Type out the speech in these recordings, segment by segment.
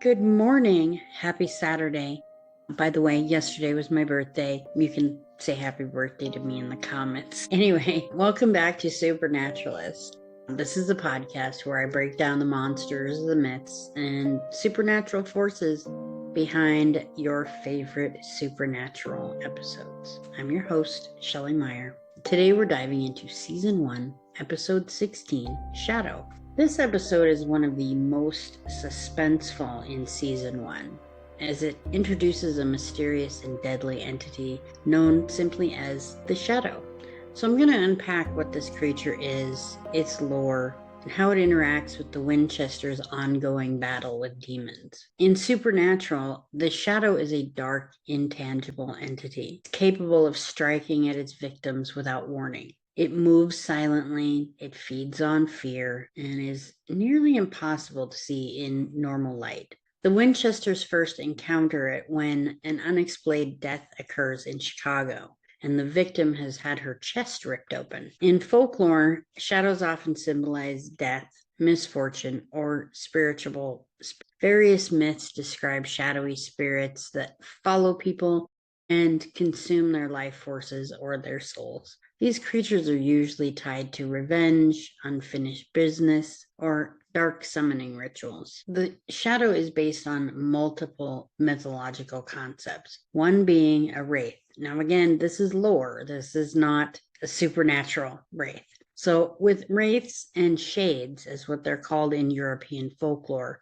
Good morning. Happy Saturday. By the way, yesterday was my birthday. You can say happy birthday to me in the comments. Anyway, welcome back to Supernaturalist. This is a podcast where I break down the monsters, the myths, and supernatural forces behind your favorite supernatural episodes. I'm your host, Shelly Meyer. Today we're diving into Season 1, Episode 16, Shadow. This episode is one of the most suspenseful in Season 1, as it introduces a mysterious and deadly entity known simply as the Shadow. So I'm going to unpack what this creature is, its lore, and how it interacts with the Winchesters' ongoing battle with demons. In Supernatural, the Shadow is a dark, intangible entity, capable of striking at its victims without warning. It moves silently, it feeds on fear, and is nearly impossible to see in normal light. The Winchesters first encounter it when an unexplained death occurs in Chicago, and the victim has had her chest ripped open. In folklore, shadows often symbolize death, misfortune, or spiritual. Various myths describe shadowy spirits that follow people and consume their life forces or their souls. These creatures are usually tied to revenge, unfinished business, or dark summoning rituals. The shadow is based on multiple mythological concepts, one being a wraith. Now, again, this is lore. This is not a supernatural wraith. So, with wraiths and shades, as what they're called in European folklore,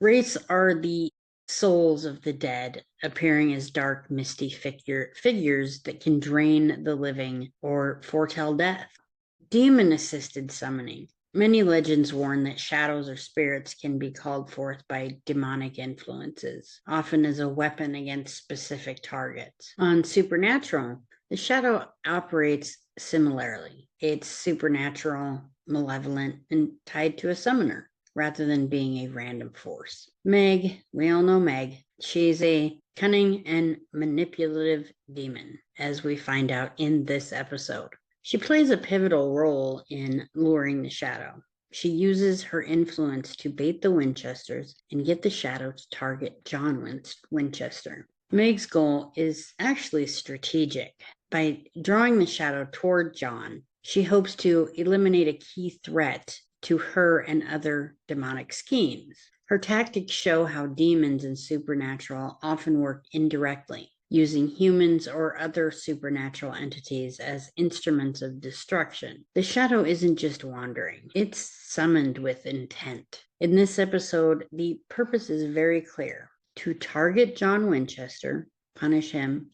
wraiths are the souls of the dead, appearing as dark, misty figures that can drain the living or foretell death. Demon-assisted summoning. Many legends warn that shadows or spirits can be called forth by demonic influences, often as a weapon against specific targets. On Supernatural, the shadow operates similarly. It's supernatural, malevolent, and tied to a summoner, rather than being a random force. Meg, we all know Meg. She's a cunning and manipulative demon, as we find out in this episode. She plays a pivotal role in luring the shadow. She uses her influence to bait the Winchesters and get the shadow to target John Winchester. Meg's goal is actually strategic. By drawing the shadow toward John, she hopes to eliminate a key threat to her and other demonic schemes. Her tactics show how demons and supernatural often work indirectly, using humans or other supernatural entities as instruments of destruction. The shadow isn't just wandering, it's summoned with intent. In this episode, the purpose is very clear: to target John Winchester, punish him,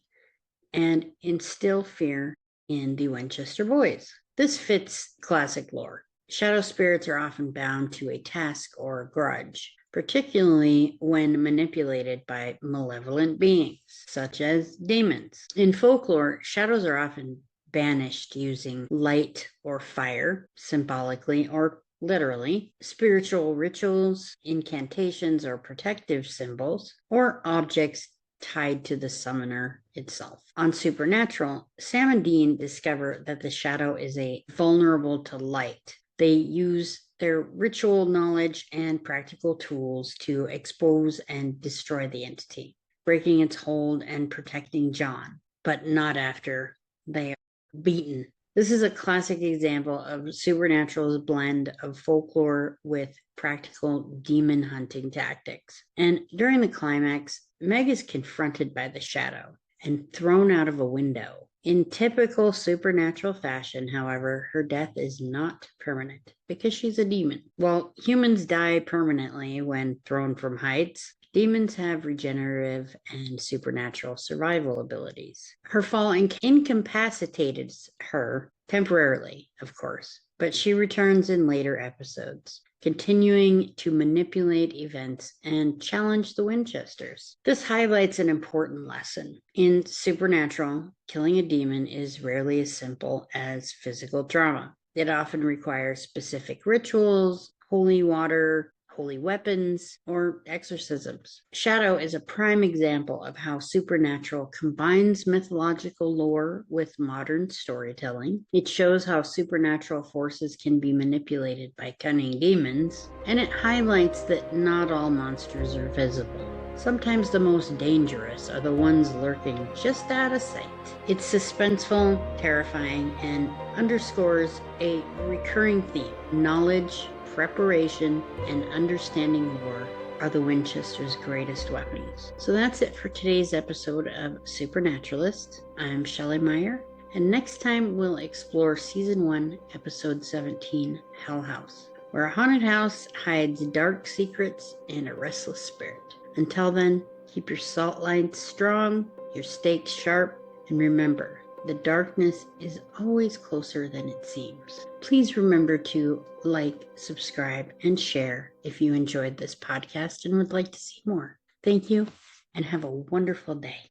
and instill fear in the Winchester boys. This fits classic lore. Shadow spirits are often bound to a task or a grudge, particularly when manipulated by malevolent beings, such as demons. In folklore, shadows are often banished using light or fire, symbolically or literally, spiritual rituals, incantations, or protective symbols, or objects tied to the summoner itself. On Supernatural, Sam and Dean discover that the shadow is vulnerable to light. They use their ritual knowledge and practical tools to expose and destroy the entity, breaking its hold and protecting John, but not after they are beaten. This is a classic example of Supernatural's blend of folklore with practical demon hunting tactics. And during the climax, Meg is confronted by the shadow and thrown out of a window. In typical supernatural fashion, however, her death is not permanent because she's a demon. While humans die permanently when thrown from heights, demons have regenerative and supernatural survival abilities. Her fall incapacitated her temporarily, of course, but she returns in later episodes, continuing to manipulate events and challenge the Winchesters. This highlights an important lesson. In Supernatural, killing a demon is rarely as simple as physical trauma. It often requires specific rituals, holy water, holy weapons, or exorcisms. Shadow is a prime example of how Supernatural combines mythological lore with modern storytelling. It shows how supernatural forces can be manipulated by cunning demons, and it highlights that not all monsters are visible. Sometimes the most dangerous are the ones lurking just out of sight. It's suspenseful, terrifying, and underscores a recurring theme. Knowledge, preparation, and understanding war are the Winchester's greatest weapons. So that's it for today's episode of Supernaturalist. I'm Shelly Meyer, and next time we'll explore Season 1, Episode 17, Hell House, where a haunted house hides dark secrets and a restless spirit. Until then, keep your salt lines strong, your stakes sharp, and remember, the darkness is always closer than it seems. Please remember to like, subscribe, and share if you enjoyed this podcast and would like to see more. Thank you, and have a wonderful day.